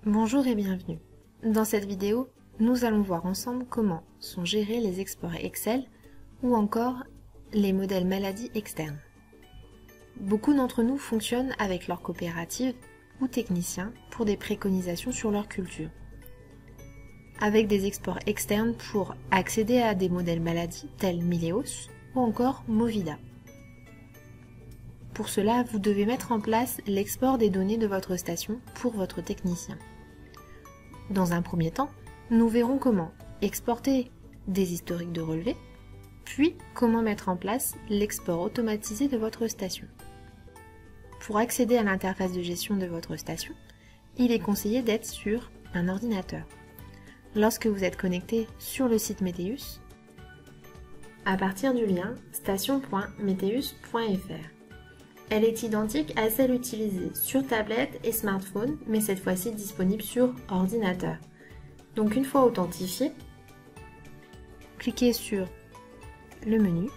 Bonjour et bienvenue. Dans cette vidéo, nous allons voir ensemble comment sont gérés les exports Excel ou encore les modèles maladies externes. Beaucoup d'entre nous fonctionnent avec leur coopérative ou techniciens pour des préconisations sur leur culture, avec des exports externes pour accéder à des modèles maladies tels Mileos ou encore Movida. Pour cela, vous devez mettre en place l'export des données de votre station pour votre technicien. Dans un premier temps, nous verrons comment exporter des historiques de relevés, puis comment mettre en place l'export automatisé de votre station. Pour accéder à l'interface de gestion de votre station, il est conseillé d'être sur un ordinateur. Lorsque vous êtes connecté sur le site Meteus, à partir du lien station.meteus.fr. Elle est identique à celle utilisée sur tablette et smartphone, mais cette fois-ci disponible sur ordinateur. Donc une fois authentifié, cliquez sur le menu,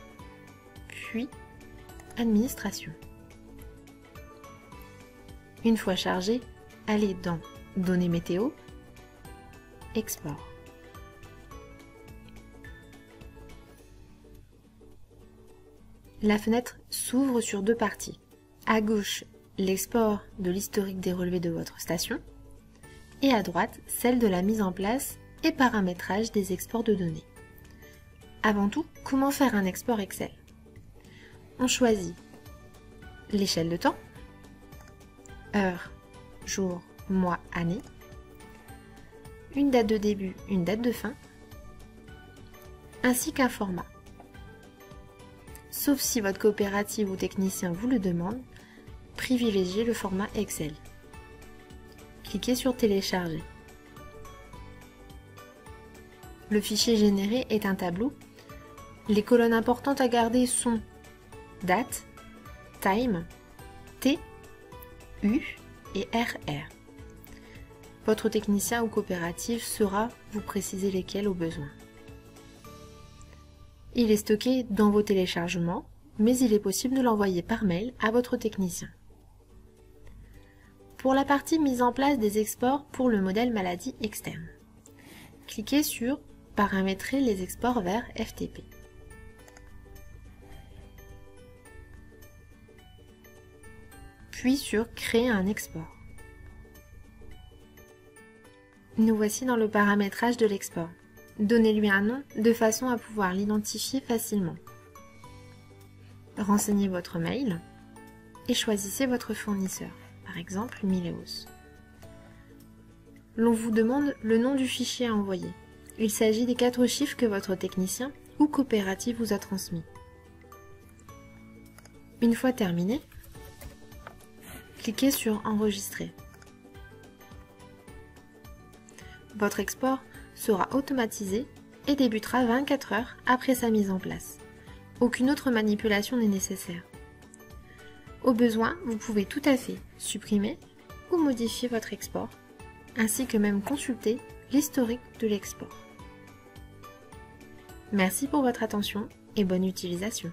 puis Administration. Une fois chargé, allez dans Données météo, Export. La fenêtre s'ouvre sur deux parties. À gauche, l'export de l'historique des relevés de votre station et à droite, celle de la mise en place et paramétrage des exports de données. Avant tout, comment faire un export Excel? On choisit l'échelle de temps, heure, jour, mois, année, une date de début, une date de fin, ainsi qu'un format. Sauf si votre coopérative ou technicien vous le demande, privilégiez le format Excel. Cliquez sur Télécharger. Le fichier généré est un tableau. Les colonnes importantes à garder sont date, time, T, U et RR. Votre technicien ou coopérative saura vous préciser lesquels au besoin. Il est stocké dans vos téléchargements, mais il est possible de l'envoyer par mail à votre technicien. Pour la partie mise en place des exports pour le modèle maladie externe, cliquez sur Paramétrer les exports vers FTP. Puis sur Créer un export. Nous voici dans le paramétrage de l'export. Donnez-lui un nom de façon à pouvoir l'identifier facilement. Renseignez votre mail et choisissez votre fournisseur, par exemple Mileos. L'on vous demande le nom du fichier à envoyer. Il s'agit des 4 chiffres que votre technicien ou coopérative vous a transmis. Une fois terminé, cliquez sur Enregistrer. Votre export sera automatisé et débutera 24 heures après sa mise en place. Aucune autre manipulation n'est nécessaire. Au besoin, vous pouvez tout à fait supprimer ou modifier votre export, ainsi que même consulter l'historique de l'export. Merci pour votre attention et bonne utilisation.